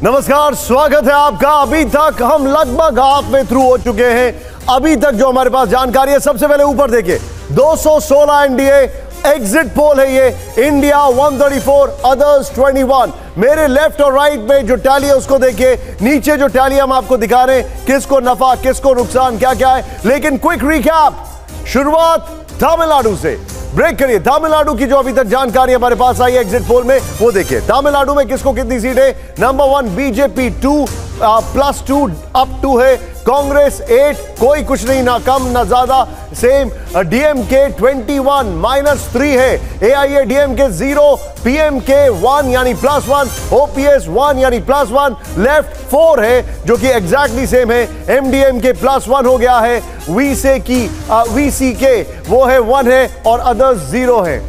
नमस्कार, स्वागत है आपका। अभी तक हम लगभग हाफ में थ्रू हो चुके हैं। अभी तक जो हमारे पास जानकारी है, सबसे पहले ऊपर देखिए 216 एनडीए एग्जिट पोल है। ये इंडिया 134, अदर्स 21। मेरे लेफ्ट और राइट में जो टैली है उसको देखिए। नीचे जो टैली हम आपको दिखा रहे हैं, किसको नफा किसको नुकसान क्या क्या है। लेकिन क्विक रिकैप, शुरुआत तमिलनाडु से। ब्रेक करिए। तमिलनाडु की जो अभी तक जानकारी हमारे पास आई है एग्जिट पोल में, वो देखिए। तमिलनाडु में किसको कितनी सीटें? नंबर 1 बीजेपी 2 +2 अप 2 है। कांग्रेस 8, कोई कुछ नहीं, ना कम ना ज्यादा, सेम। डीएमके 21 -3 है। एआईएडीएमके 0, पीएमके 1 यानी +1, ओपीएस 1 यानी +1, लेफ्ट 4 है जो कि एग्जैक्टली सेम है। एमडीएमके +1 हो गया है। वीसीके वो है 1 है और अदर्स 0 है।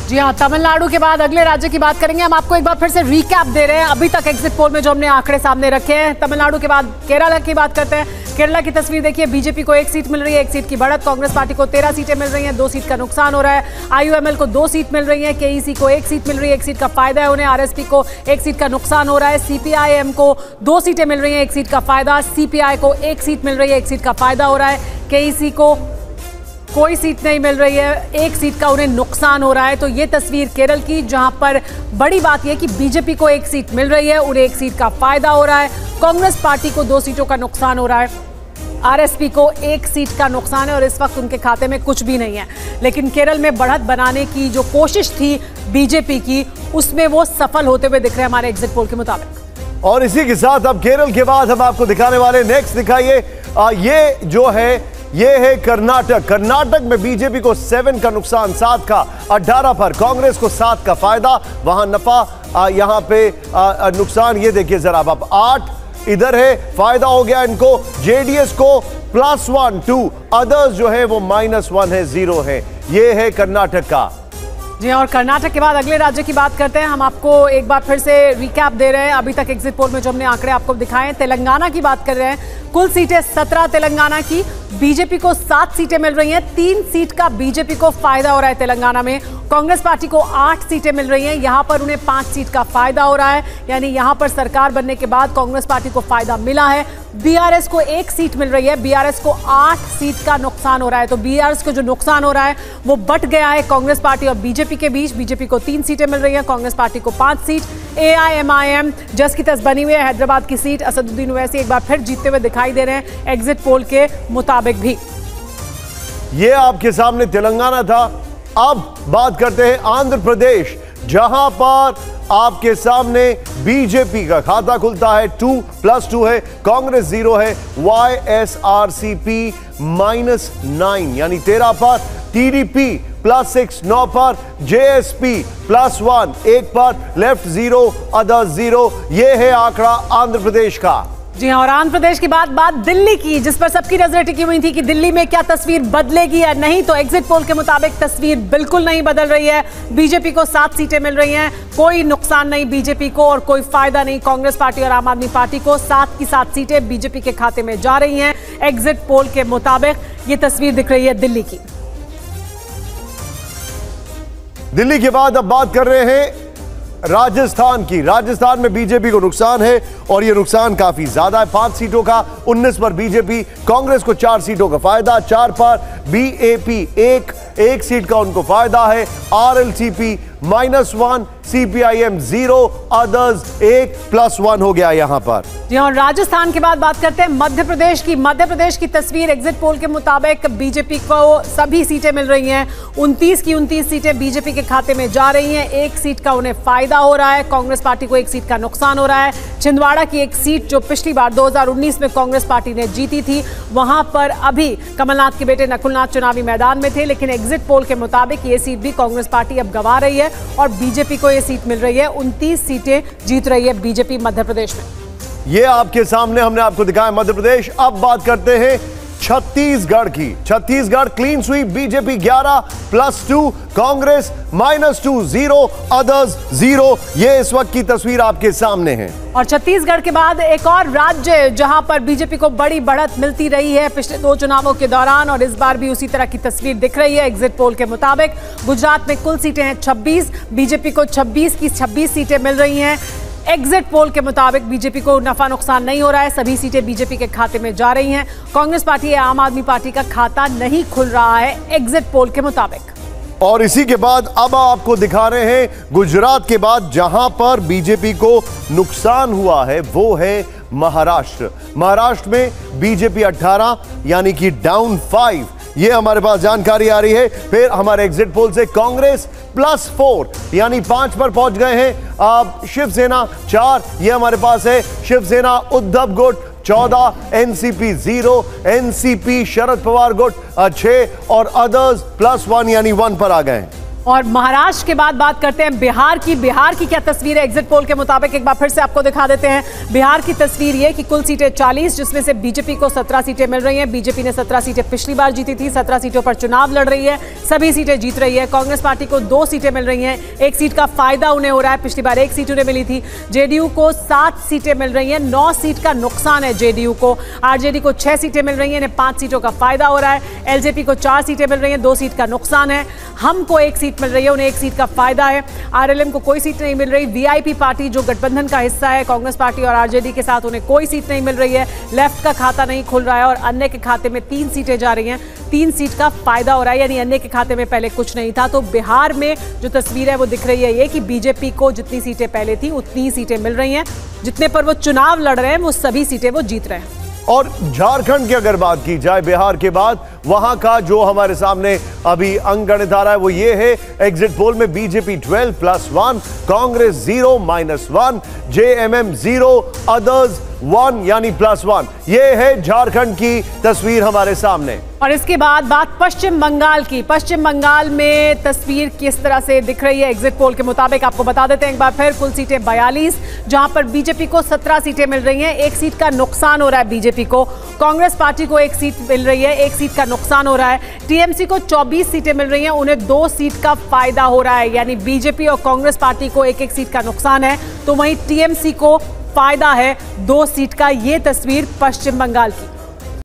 जी हाँ, तमिलनाडु के बाद अगले राज्य की बात करेंगे। हम आपको एक बार फिर से रिकैप दे रहे हैं अभी तक एग्जिट पोल में जो हमने आंकड़े सामने रखे हैं। तमिलनाडु के बाद केरला की बात करते हैं। केरला की तस्वीर देखिए। बीजेपी को 1 सीट मिल रही है, 1 सीट की बढ़त। कांग्रेस पार्टी को 13 सीटें मिल रही हैं, 2 सीट का नुकसान हो रहा है। आईयूएमएल को 2 सीट मिल रही है, केईसी को 1 सीट मिल रही है, 1 सीट का फायदा है उन्हें। आरएसपी को 1 सीट का नुकसान हो रहा है। सीपीआईएम को 2 सीटें मिल रही हैं, 1 सीट का फायदा। सीपीआई को 1 सीट मिल रही है, 1 सीट का फायदा हो रहा है। केईसी को कोई सीट नहीं मिल रही है, 1 सीट का उन्हें नुकसान हो रहा है। तो ये तस्वीर केरल की, जहां पर बड़ी बात यह कि बीजेपी को 1 सीट मिल रही है, उन्हें 1 सीट का फायदा हो रहा है। कांग्रेस पार्टी को 2 सीटों का नुकसान हो रहा है। आरएसपी को 1 सीट का नुकसान है और इस वक्त उनके खाते में कुछ भी नहीं है। लेकिन केरल में बढ़त बनाने की जो कोशिश थी बीजेपी की, उसमें वो सफल होते हुए दिख रहे हैं हमारे एग्जिट पोल के मुताबिक। और इसी के साथ अब केरल के बाद हम आपको दिखाने वाले, नेक्स्ट दिखाइए। ये जो है ये है कर्नाटक। कर्नाटक में बीजेपी को 7 का नुकसान, 7 का 18 पर। कांग्रेस को 7 का फायदा, वहां नफा, यहां पे नुकसान। ये देखिए जरा आप, 8 इधर है, फायदा हो गया इनको। जेडीएस को +1 2, अदर्स जो है वो -1 है, 0 है। ये है कर्नाटक का। जी और कर्नाटक के बाद अगले राज्य की बात करते हैं। हम आपको एक बार फिर से रिकैप दे रहे हैं अभी तक एग्जिट पोल में जो हमने आंकड़े आपको दिखाए हैं। तेलंगाना की बात कर रहे हैं। कुल सीटें 17 तेलंगाना की। बीजेपी को 7 सीटें मिल रही हैं, 3 सीट का बीजेपी को फायदा हो रहा है तेलंगाना में। कांग्रेस पार्टी को 8 सीटें मिल रही हैं, यहां पर उन्हें 5 सीट का फायदा हो रहा है। यानी यहां पर सरकार बनने के बाद कांग्रेस पार्टी को फायदा मिला है। बीआरएस को 1 सीट मिल रही है, बीआरएस को 8 सीट का नुकसान हो रहा है। तो बीआरएस को जो नुकसान हो रहा है वो बट गया है कांग्रेस पार्टी और बीजेपी के बीच। बीजेपी को 3 सीटें मिल रही हैं, कांग्रेस पार्टी को 5 सीट। एआईएमआईएम जस की तस बनी हुई है, हैदराबाद की सीट असदुद्दीन ओवैसी एक बार फिर जीतते हुए दिखाई दे रहे हैं एग्जिट पोल के मुताबिक भी। ये आपके सामने तेलंगाना था। अब बात करते हैं आंध्र प्रदेश, जहां पर आपके सामने बीजेपी का खाता खुलता है, 2 +2 है, कांग्रेस 0 है। वाईएसआरसीपी -9 यानी 13 पर। टीडीपी +6 9 पर। जेएसपी +1 1 पर। Left 0, other 0। यह है आंकड़ा आंध्र प्रदेश का। जी हाँ, और आंध्र प्रदेश की बात दिल्ली की, जिस पर सबकी नजरें टिकी हुई थी कि दिल्ली में क्या तस्वीर बदलेगी या नहीं। तो एग्जिट पोल के मुताबिक तस्वीर बिल्कुल नहीं बदल रही है। बीजेपी को 7 सीटें मिल रही हैं, कोई नुकसान नहीं बीजेपी को और कोई फायदा नहीं कांग्रेस पार्टी और आम आदमी पार्टी को। 7 की 7 सीटें बीजेपी के खाते में जा रही हैं एग्जिट पोल के मुताबिक। ये तस्वीर दिख रही है दिल्ली की। दिल्ली के बाद अब बात कर रहे हैं राजस्थान की। राजस्थान में बीजेपी को नुकसान है और यह नुकसान काफी ज्यादा है। 5 सीटों का, 19 पर बीजेपी। कांग्रेस को 4 सीटों का फायदा, 4 पर। बीएपी 1 सीट का उनको फायदा है। आरएलसीपी -1, सीपीआईएम 0, अदर्स 1 +1 हो गया यहां पर। जी और राजस्थान के बाद बात करते हैं मध्य प्रदेश की। मध्य प्रदेश की तस्वीर एग्जिट पोल के मुताबिक बीजेपी को सभी सीटें मिल रही हैं, 29 की 29 सीटें बीजेपी के खाते में जा रही हैं। 1 सीट का उन्हें फायदा हो रहा है। कांग्रेस पार्टी को 1 सीट का नुकसान हो रहा है। छिंदवाड़ा की 1 सीट जो पिछली बार 2019 में कांग्रेस पार्टी ने जीती थी, वहां पर अभी कमलनाथ के बेटे नकुलनाथ चुनावी मैदान में थे। लेकिन एग्जिट पोल के मुताबिक ये सीट भी कांग्रेस पार्टी अब गंवा रही है और बीजेपी को ये सीट मिल रही है। 29 सीटें जीत रही है बीजेपी मध्य प्रदेश में। ये आपके सामने हमने आपको दिखाया मध्य प्रदेश। अब बात करते हैं छत्तीसगढ़ की। Chhattisgarh clean sweep, BJP 11 +2, Congress -2, 0, others 0। ये इस वक्त की तस्वीर आपके सामने है। और छत्तीसगढ़ के बाद एक और राज्य जहां पर बीजेपी को बड़ी बढ़त मिलती रही है पिछले 2 चुनावों के दौरान और इस बार भी उसी तरह की तस्वीर दिख रही है एग्जिट पोल के मुताबिक। गुजरात में कुल सीटें हैं 26, बीजेपी को 26 की 26 सीटें मिल रही हैं। एग्जिट पोल के मुताबिक बीजेपी को नफा नुकसान नहीं हो रहा है, सभी सीटें बीजेपी के खाते में जा रही हैं। कांग्रेस पार्टी या आम आदमी पार्टी का खाता नहीं खुल रहा है एग्जिट पोल के मुताबिक। और इसी के बाद अब आपको दिखा रहे हैं गुजरात के बाद जहां पर बीजेपी को नुकसान हुआ है वो है महाराष्ट्र। महाराष्ट्र में बीजेपी 18 यानी कि डाउन 5, ये हमारे पास जानकारी आ रही है। फिर हमारे एग्जिट पोल से कांग्रेस +4 यानी 5 पर पहुंच गए हैं। अब शिवसेना 4, ये हमारे पास है। शिवसेना उद्धव गुट 14, एनसीपी 0, एनसीपी शरद पवार गुट 6 और अदर्स +1 यानी 1 पर आ गए हैं। और महाराष्ट्र के बाद बात करते हैं बिहार की। बिहार की क्या तस्वीर है एग्जिट पोल के मुताबिक, एक बार फिर से आपको दिखा देते हैं। बिहार की तस्वीर ये कि कुल सीटें 40, जिसमें से बीजेपी को 17 सीटें मिल रही हैं। बीजेपी ने 17 सीटें पिछली बार जीती थी, 17 सीटों पर चुनाव लड़ रही है, सभी सीटें जीत रही है। कांग्रेस पार्टी को 2 सीटें मिल रही हैं, 1 सीट का फायदा उन्हें हो रहा है, पिछली बार 1 सीट उन्हें मिली थी। जेडीयू को 7 सीटें मिल रही हैं, 9 सीट का नुकसान है जेडीयू को। आरजेडी को 6 सीटें मिल रही हैं, इन्हें 5 सीटों का फायदा हो रहा है। एलजेपी को 4 सीटें मिल रही हैं, 2 सीट का नुकसान है। हमको 1 सीट मिल रही है, उन्हें 1 सीट का फायदा है। आरएलएम को कोई सीट नहीं मिल रही। वीआईपी पार्टी जो गठबंधन का हिस्सा है कांग्रेस पार्टी और आरजेडी के साथ, उन्हें कोई सीट नहीं मिल रही है। लेफ्ट का खाता नहीं खुल रहा है और अन्य के खाते में 3 सीटें जा रही हैं, 3 सीट का फायदा हो रहा है, यानी अन्य के खाते में पहले कुछ नहीं था। तो बिहार में जो तस्वीर है वो दिख रही है ये कि बीजेपी को जितनी सीटें पहले थी उतनी ही सीटें मिल रही हैं, जितने पर वो चुनाव लड़ रहे हैं वो सभी सीटें वो जीत रहे हैं। और झारखंड की अगर बात की जाए बिहार के बाद, वहां का जो हमारे सामने अभी अंक गणित आ रहा है वो ये है। एग्जिट पोल में बीजेपी 12 +1, कांग्रेस 0 -1, जेएमएम 0, अदर्स 1 यानी +1। ये है झारखंड की तस्वीर हमारे सामने। और इसके बाद बात पश्चिम बंगाल की। पश्चिम बंगाल में तस्वीर किस तरह से दिख रही है एग्जिट पोल के मुताबिक आपको बता देते हैं एक बार फिर। कुल सीटें 42, जहां पर बीजेपी को 17 सीटें मिल रही हैं, 1 सीट का नुकसान हो रहा है बीजेपी को। कांग्रेस पार्टी को 1 सीट मिल रही है, 1 सीट का नुकसान हो रहा है। टीएमसी को 24 सीटें मिल रही हैं, उन्हें 2 सीट का फायदा हो रहा है, यानी बीजेपी और कांग्रेस पार्टी को 1-1 सीट का नुकसान है, तो वहीं टीएमसी को फायदा है 2 सीट का। ये तस्वीर पश्चिम बंगाल की।